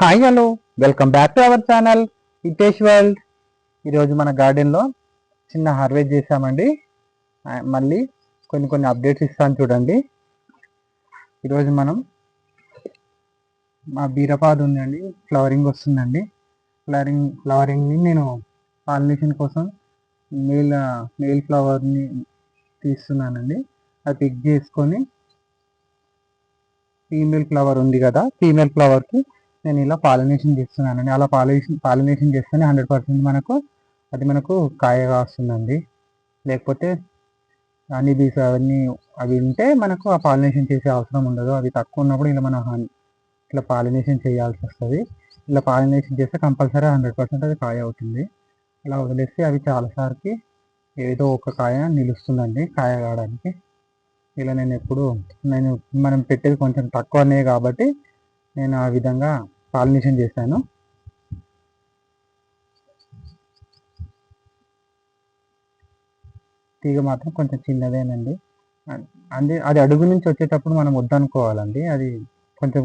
Hi hello, welcome back to our channel Hitesh world. ఈరోజు మన గార్డెన్లో చిన్న హార్వెస్ట్ చేసామండి. మళ్ళీ కొన్ని అప్డేట్స్ ఇస్తాను చూడండి. ఈరోజు మనం మా బీరపాదు ఉందండి, ఫ్లవరింగ్ వస్తుందండి. ఫ్లవరింగ్ని నేను పాలినేషన్ కోసం మేల్ మేల్ ఫ్లవర్ని తీస్తున్నానండి. అది పిక్ చేసుకొని ఫీమేల్ ఫ్లవర్ ఉంది కదా, ఫీమేల్ ఫ్లవర్కి నేను ఇలా పాలినేషన్ చేస్తున్నానండి. అలా పాలినేషన్ చేస్తేనే 100% మనకు కాయగా వస్తుందండి. లేకపోతే హనీ బీస్ అవన్నీ అవి ఉంటే మనకు ఆ పాలినేషన్ చేసే అవసరం ఉండదు. అవి తక్కువ ఉన్నప్పుడు ఇలా మనం ఇట్లా పాలినేషన్ చేయాల్సి వస్తుంది. ఇలా పాలినేషన్ చేస్తే కంపల్సరీ 100% అది కాయ అవుతుంది. ఇలా వదిలేస్తే అవి చాలాసార్లు ఏదో ఒక కాయ నిలుస్తుందండి కాయ కావడానికి. ఇలా నేను మనం పెట్టేది కొంచెం తక్కువనే కాబట్టి నేను ఆ విధంగా పాలినేషన్ చేశాను. తీగ మాత్రం కొంచెం చిన్నదేనండి. అది అడుగు నుంచి వచ్చేటప్పుడు మనం వద్దనుకోవాలండి. అది కొంచెం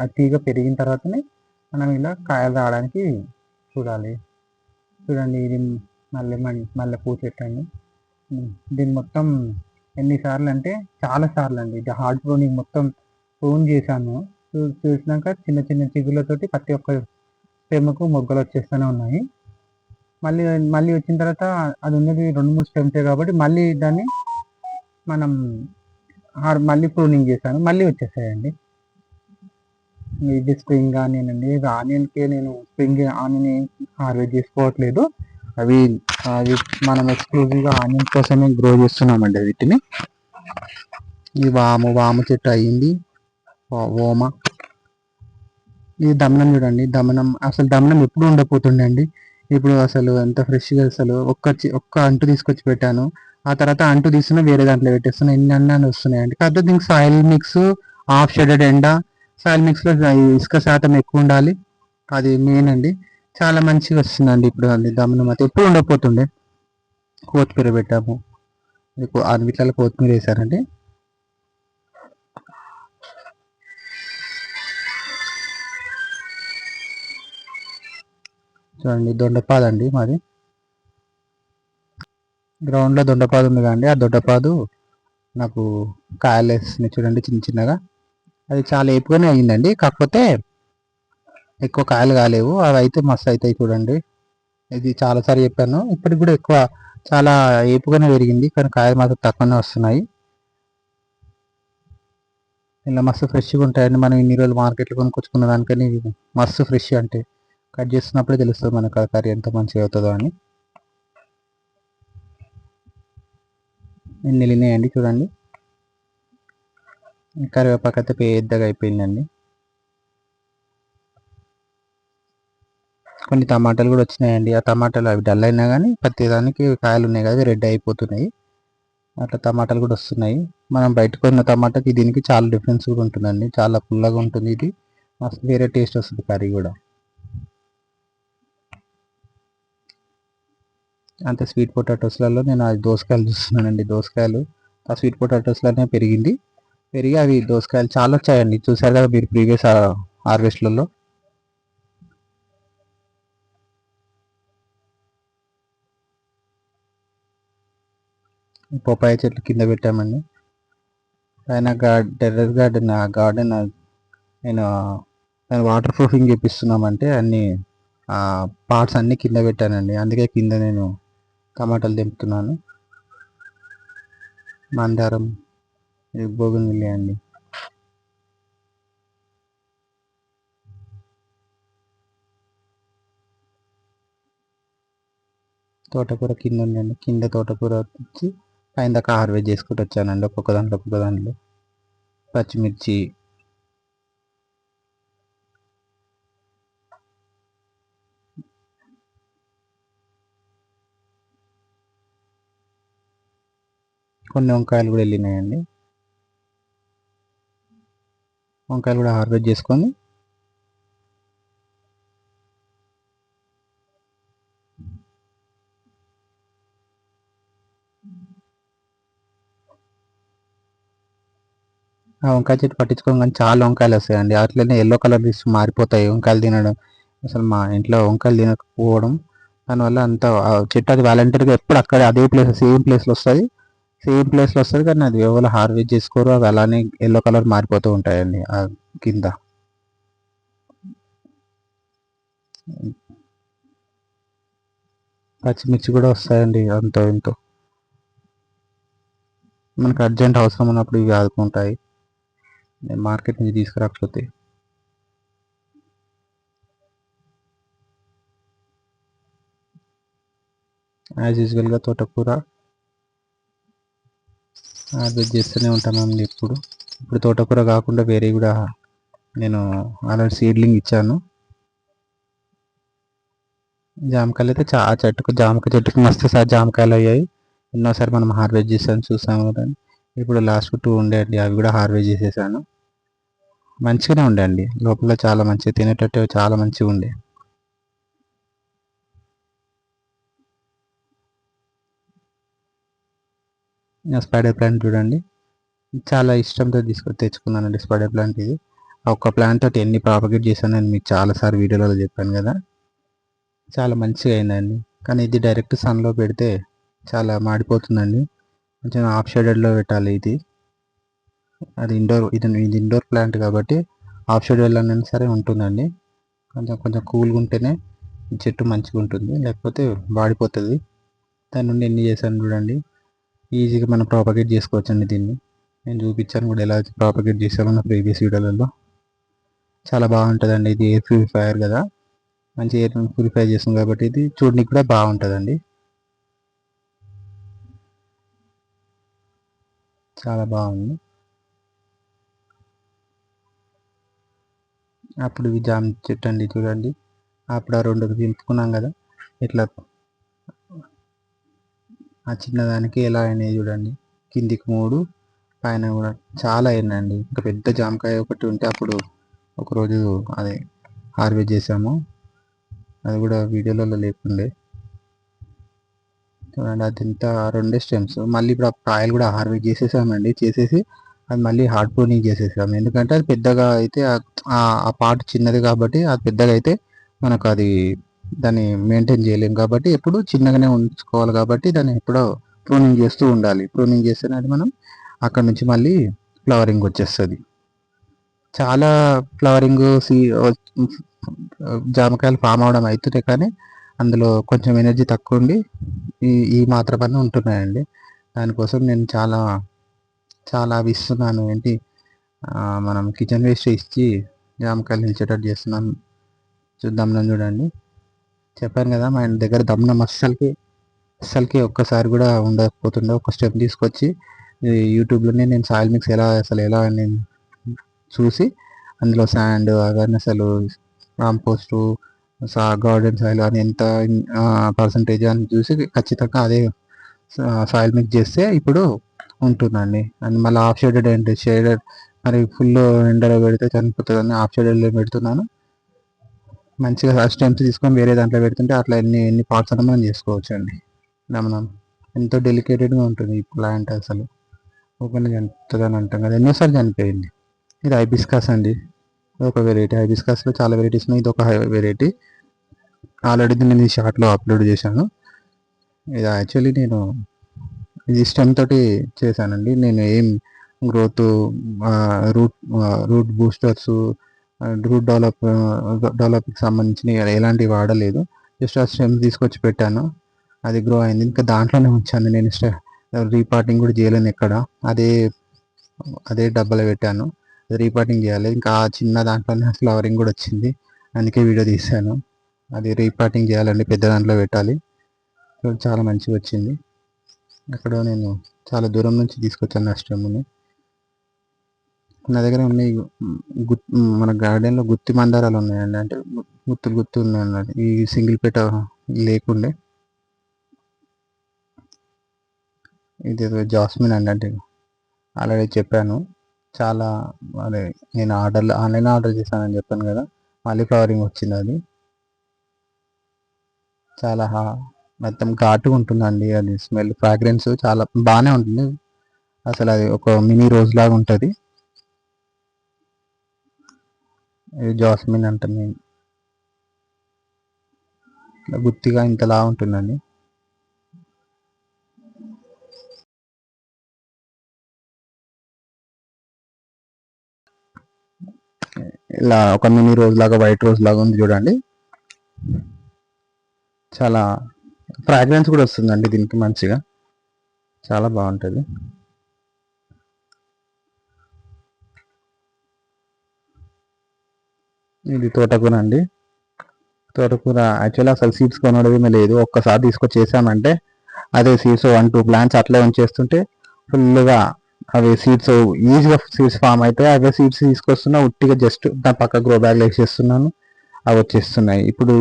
ఆ తీగ పెరిగిన తర్వాతనే మనం ఇలా కాయలు రావడానికి చూడాలి. చూడండి, ఇది మల్లెపూ చెట్టు అండి. దీన్ని మొత్తం ఎన్నిసార్లు అంటే చాలా సార్లు అండి. ఇది హార్డ్ ప్రూనింగ్ మొత్తం ప్రూన్ చేశాను. చూసినాక చిన్న చిన్న చిగుళ్ళతోటి ప్రతి ఒక్క స్టెమ్కు మొగ్గలు వచ్చేస్తూనే ఉన్నాయి. మళ్ళీ మళ్ళీ వచ్చిన తర్వాత అది ఉన్నది 2-3 స్టెమ్సే కాబట్టి మళ్ళీ దాన్ని మనం మళ్ళీ ప్రూనింగ్ చేశాను, మళ్ళీ వచ్చేసాయండి. ఇది స్ప్రింగ్ ఆనియన్ అండి. ఇది ఆనియన్కే నేను స్ప్రింగ్ ఆనియన్ హార్వెస్ట్ చేసుకోవట్లేదు. అవి అవి మనం ఎక్స్క్లూజివ్గా ఆనియన్ కోసమే గ్రో చేస్తున్నామండి వీటిని. ఈ వాము చెట్టు అయ్యింది, ఓమ. ఇది దమనం చూడండి. దమనం ఎప్పుడు ఉండకపోతుండే అండి. ఇప్పుడు అసలు ఎంత ఫ్రెష్గా అసలు ఒక్క అంటు తీసుకొచ్చి పెట్టాను. ఆ తర్వాత అంటు తీసుకున్న వేరే దాంట్లో పెట్టేస్తున్నా. ఎన్ని అన్నాన్ని వస్తున్నాయండి. కాకపోతే దీనికి సాయిల్ మిక్స్, హాఫ్ షెడెడ్ ఎండ, సాయిల్ మిక్స్లో ఇసుక శాతం ఎక్కువ ఉండాలి. అది మెయిన్ అండి. చాలా మంచిగా వస్తుందండి ఇప్పుడు. అది దమనం అయితే ఎప్పుడు ఉండకపోతుండే. కొత్తిమీర పెట్టాము, వీటిలో కొత్తిమీర వేసారండి. చూడండి, దొండపాదు అండి మాది. గ్రౌండ్లో దొండపాదు ఉంది కదండి. ఆ దొండపాదు నాకు కాయలు వేస్తున్నాయి చూడండి, చిన్న చిన్నగా. అది చాలా ఏపుగానే అయ్యిందండి. కాకపోతే ఎక్కువ కాయలు కాలేవు. అవి అయితే మస్తు అవుతాయి చూడండి. ఇది చాలాసార్లు చెప్పాను. ఇప్పటికి కూడా చాలా ఏపుగానే పెరిగింది, కానీ కాయలు మాత్రం తక్కువనే వస్తున్నాయి. ఇలా మస్తు ఫ్రెష్గా ఉంటాయండి. మనం ఇన్ని రోజులు మార్కెట్లో కొనుక్కొచ్చుకున్న దానికని మస్తు ఫ్రెష్. అంటే కట్ చేస్తున్నప్పుడే తెలుస్తుంది మనకు ఆ కర్రీ ఎంత మంచిగా అవుతుందో అని. ఎన్ని వెళ్ళినాయండి చూడండి. కరివేపాకు అయితే పెద్దగా అయిపోయిందండి. కొన్ని టమాటాలు కూడా వచ్చినాయండి. ఆ టమాటాలు అవి డల్ అయినా కానీ ప్రతి దానికి కాయలు ఉన్నాయి కదా, రెడ్ అయిపోతున్నాయి. అట్లా టమాటాలు కూడా వస్తున్నాయి. మనం బయట కొన్న టమాటాకి దీనికి చాలా డిఫరెన్స్ కూడా ఉంటుందండి. చాలా పుల్లగా ఉంటుంది. ఇది మస్తు వేరే టేస్ట్ వస్తుంది కర్రీ కూడా. అంతే స్వీట్ పొటాటోస్లలో నేను అది దోసకాయలు చూస్తున్నానండి. దోసకాయలు ఆ స్వీట్ పొటాటోస్లోనే పెరిగి అవి దోసకాయలు చాలా వచ్చాయండి. చూసారు కదా మీరు ప్రీవియస్ హార్వెస్ట్లలో. పపాయ చెట్లు కింద పెట్టామండి. పైన టెర్రస్ గార్డెన్ నేను దాన్ని వాటర్ ప్రూఫింగ్ చేపిస్తున్నామంటే అన్ని పార్ట్స్ అన్నీ కింద పెట్టానండి. అందుకే కింద నేను టమాటాలు దింపుతున్నాను. మందారం, ఇది బోగన్విల్లియా అండి. తోటకూర కింద ఉందండి. కింద తోటకూర వచ్చి పైన దాకా హార్వెస్ట్ చేసుకుంటూ వచ్చానండి. ఒక్కొక్క దాంట్లో పచ్చిమిర్చి, కొన్ని వంకాయలు కూడా వెళ్ళినాయండి. వంకాయలు కూడా హార్వెస్ట్ చేసుకొని ఆ వంకాయ చెట్టు పట్టించుకోగానే చాలా వంకాయలు వస్తాయండి. అట్లనే ఎల్లో కలర్ తీసి మారిపోతాయి వంకాయలు తినడం. అసలు మా ఇంట్లో వంకాయలు తినకపోవడం దానివల్ల అంతా చెట్టు అది వాలంటీర్గా ఎప్పుడు అక్కడే అదే ప్లేస్ సేమ్ ప్లేస్లో వస్తుంది. సేమ్ ప్లేస్లో వస్తుంది కానీ అది ఎవరు హార్వెస్ట్ చేసుకోరు. అవి అలానే ఎల్లో కలర్ మారిపోతూ ఉంటాయండి ఆ కింద. పచ్చిమిర్చి కూడా వస్తాయండి అంతో ఇంతో. మనకు అర్జెంట్ అవసరం ఉన్నప్పుడు ఇవి ఆదుకుంటాయి మార్కెట్ నుంచి తీసుకురాకపోతే. యాజ్ యూజువల్గా తోటకూర హార్వెస్ట్ చేస్తూనే ఉంటామండి ఇప్పుడు తోటకూర కాకుండా వేరే కూడా నేను ఆల్రెడీ సీడ్లింగ్ ఇచ్చాను. జామకాయలు అయితే జామకాయ చెట్టుకు మస్తు సారి జామకాయలు అయ్యాయి. ఎన్నోసారి మనం హార్వెస్ట్ చేసాను చూసాము కదా. ఇప్పుడు లాస్ట్ 2 ఉండే అండి, అవి కూడా హార్వెస్ట్ చేసేసాను. మంచిగానే ఉండే అండి, లోపల చాలా మంచిగా తినేటట్టు చాలా మంచిగా ఉండే. స్పైడర్ ప్లాంట్ చూడండి, చాలా ఇష్టంతో తెచ్చుకున్నానండి స్పైడర్ ప్లాంట్. ఇది ఒక్క ప్లాంట్ తోటి ఎన్ని ప్రాపగేట్ చేశాను నేను మీకు చాలాసార్లు వీడియోలలో చెప్పాను కదా. చాలా మంచిగా అయిందండి. కానీ ఇది డైరెక్ట్ సన్లో పెడితే చాలా మాడిపోతుందండి. కొంచెం ఆఫ్ షేడెడ్లో పెట్టాలి ఇది. అది ఇది ఇండోర్ ప్లాంట్ కాబట్టి ఆఫ్ షేడెడ్లో అయినా సరే ఉంటుందండి. కొంచెం కొంచెం కూల్గా ఉంటేనే ఈ చెట్టు మంచిగా ఉంటుంది, లేకపోతే వాడిపోతుంది. దాని నుండి ఎన్ని చేశాను చూడండి. ఈజీగా మనం ప్రాపగేట్ చేసుకోవచ్చండి దీన్ని. నేను చూపించాను కూడా ఎలా ప్రాపగేట్ చేసామో నా ప్రీవియస్ వీడియోలలో. చాలా బాగుంటుందండి. ఇది ఎయిర్ ప్యూరిఫైయర్ కదా, మంచి ఎయిర్ ప్యూరిఫై చేస్తుంది కాబట్టి ఇది చూడడానికి కూడా బాగుంటుందండి. చాలా బాగుంది. అప్పుడు ఇవి జామ చెట్టు అండి చూడండి. అప్పుడు ఆ 2 దింపుకున్నాం కదా, ఇట్లా ఆ చిన్నదానికి ఎలా అయినాయి చూడండి. కిందికి 3, పైన కూడా చాలా అయినాయండి. ఇంకా పెద్ద జామకాయ ఒకటి ఉంటే అప్పుడు ఒకరోజు అది హార్వెస్ట్ చేసాము, అది కూడా వీడియోలలో లేకుండే. చూడండి అది ఇంత 2 స్టెమ్స్. మళ్ళీ ఇప్పుడు ఆ కాయలు కూడా హార్వెస్ట్ చేసేసామండి. చేసేసి అది మళ్ళీ హార్డ్ ప్రూనింగ్ చేసేసాము. ఎందుకంటే అది పెద్దగా అయితే ఆ పార్ట్ చిన్నది కాబట్టి అది పెద్దగా అయితే మనకు అది దాన్ని మెయింటైన్ చేయలేము కాబట్టి ఎప్పుడు చిన్నగానే ఉంచుకోవాలి కాబట్టి దాన్ని ఎప్పుడో ప్రూనింగ్ చేస్తూ ఉండాలి. ప్రూనింగ్ చేస్తేనే అది మనం అక్కడ నుంచి మళ్ళీ ఫ్లవరింగ్ వచ్చేస్తుంది. చాలా ఫ్లవరింగ్ జామకాయలు ఫామ్ అవడం అవుతున్నాయి కానీ అందులో కొంచెం ఎనర్జీ తక్కువ ఉండి ఈ మాత్రమే ఉంటున్నాయండి. దానికోసం నేను చాలా చాలా అవి ఇస్తున్నాను. ఏంటి మనం కిచెన్ వేస్ట్ ఇచ్చి జామకాయలు నిలిచేటట్టు చేస్తున్నాను. దమ్నం చూడండి, చెప్పాను కదా మా దగ్గర దమ్నం అస్సలకి ఒక్కసారి కూడా ఉండకపోతుండే. ఒక స్టెప్ తీసుకొచ్చి యూట్యూబ్లోనే నేను సాయిల్ మిక్స్ ఎలా నేను చూసి అందులో శాండ్ అవన్నీ అసలు కాంపోస్టు గార్డెన్ సాయిల్ అని ఎంత పర్సంటేజ్ అని చూసి ఖచ్చితంగా అదే సాయిల్ మిక్స్ చేస్తే ఇప్పుడు ఉంటుందండి. అండ్ మళ్ళీ ఆఫ్ షేడెడ్ ఏంటి షేడెడ్ మరి ఫుల్ ఎండలో పెడితే చనిపోతుందని ఆఫ్ షేడెడ్లో పెడుతున్నాను. మంచిగా స్టెమ్స్ తీసుకొని వేరే దాంట్లో పెడుతుంటే అట్లా ఎన్ని పార్ట్స్ అన్నా మనం చేసుకోవచ్చు అండి. మనం ఎంతో డెలికేటెడ్గా ఉంటుంది ఈ ప్లాంట్. అసలు ఓపెన్ చనిపోతుందని అంటాం కదా, ఎన్నోసార్లు చనిపోయింది. ఇది హైబిస్కస్ అండి, ఒక వెరైటీ. హైబిస్కస్లో చాలా వెరైటీస్ ఉన్నాయి, ఇది ఒక వెరైటీ. ఆల్రెడీ నేను ఈ షార్ట్లో అప్లోడ్ చేశాను. ఇది యాక్చువల్లీ నేను ఇది స్టెమ్ తోటి చేశానండి. నేను ఏం growth root root boosters root డెవలప్కి సంబంధించిన ఎలాంటివి వాడలేదు. జస్ట్ ఆ స్టెమ్ తీసుకొచ్చి పెట్టాను, అది గ్రో అయింది. ఇంకా దాంట్లోనే ఉంచాను నేను. రీపాటింగ్ కూడా చేయలేను ఎక్కడ, అదే డబ్బాలో పెట్టాను. అది రీపాటింగ్ చేయాలి. ఇంకా ఆ చిన్న దాంట్లోనే ఫ్లవరింగ్ కూడా వచ్చింది, అందుకే వీడియో తీశాను. అది రీపాటింగ్ చేయాలండి, పెద్ద దాంట్లో పెట్టాలి. చాలా మంచిగా వచ్చింది. అక్కడ నేను చాలా దూరం నుంచి తీసుకొచ్చాను ఆ స్టెమ్ని. నా దగ్గర ఉన్నాయి మన గార్డెన్లో గుత్తి మందారాలు ఉన్నాయండి, అంటే గుత్తు ఉన్నాయన్నమాట. ఈ సింగిల్ పెట్ట లేకుండే. ఇది జాస్మిన్ అండి, అంటే ఆల్రెడీ చెప్పాను. చాలా అదే నేను ఆన్లైన్ ఆర్డర్ చేశానని చెప్పాను కదా, మళ్ళీ ఫ్లవరింగ్ వచ్చింది. అది చాలా మొత్తం ఘాటుగా ఉంటుందండి. అది ఫ్రాగ్రెన్స్ చాలా బాగానే ఉంటుంది. అసలు అది ఒక మినీ రోజ్ లాగా ఉంటుంది. ఇది జాస్మిన్ అంటాం మేము. గుత్తిగా ఇంతలా ఉంటుందండి. ఇలా ఒక మినీ రోజ్ లాగా, వైట్ రోజ్ లాగా ఉంది చూడండి. చాలా ఫ్రాగ్రెన్స్ కూడా వస్తుందండి దీనికి మంచిగా, చాలా బాగుంటుంది. ఇది తోటకూర అండి. తోటకూర యాక్చువల్లీ అసలు సీడ్స్ కొనడమే లేదు. ఒక్కసారి తీసుకొచ్చి చేసామంటే అదే సీడ్స్ 1-2 ప్లాంట్స్ అట్లే ఉంచేస్తుంటే ఫుల్గా అవి సీడ్స్ ఈజీగా సీడ్స్ ఫామ్ అయితే అవే సీడ్స్ తీసుకొస్తున్నా, ఉట్టిగా జస్ట్ దాని పక్క గ్రో బ్యాగ్లో వేసేస్తున్నాను, అవి వచ్చేస్తున్నాయి. ఇప్పుడు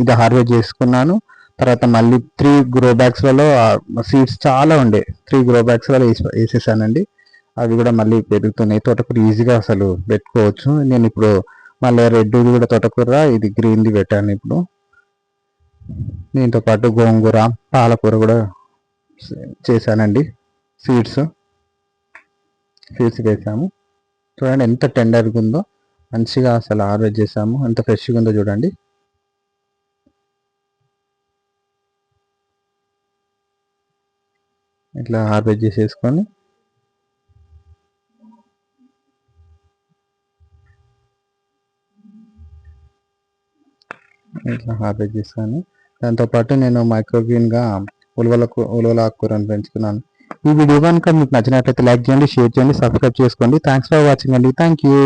ఇది హార్వెస్ట్ చేసుకున్నాను. తర్వాత మళ్ళీ 3 గ్రో బ్యాగ్స్లలో సీడ్స్ చాలా ఉండే, 3 గ్రో బ్యాగ్స్లలో వేసేసానండి. అవి కూడా మళ్ళీ పెరుగుతున్నాయి. తోటకూర ఈజీగా అసలు పెట్టుకోవచ్చు. నేను ఇప్పుడు మళ్ళీ రెడ్ కూడా తోటకూర, ఇది గ్రీన్ది పెట్టాను ఇప్పుడు. దీంతో పాటు గోంగూర, పాలకూర కూడా చేశానండి. సీడ్స్ వేసాము. చూడండి ఎంత టెండర్గా ఉందో, మంచిగా అసలు హార్వెస్ట్ చేసాము, ఎంత ఫ్రెష్గా ఉందో చూడండి. ఇట్లా హార్వెస్ట్ చేసేసుకొని ఇట్లా హార్వెస్ట్ చేస్తాను. దాంతోపాటు నేను మైక్రోగ్రీన్గా ఉలవల ఆకుకూరను పెంచుకున్నాను. ఈ వీడియో కనుక మీకు నచ్చినట్లయితే లైక్ చేయండి, షేర్ చేయండి, సబ్స్క్రైబ్ చేసుకోండి. థ్యాంక్స్ ఫర్ వాచింగ్ అండి. Thank you.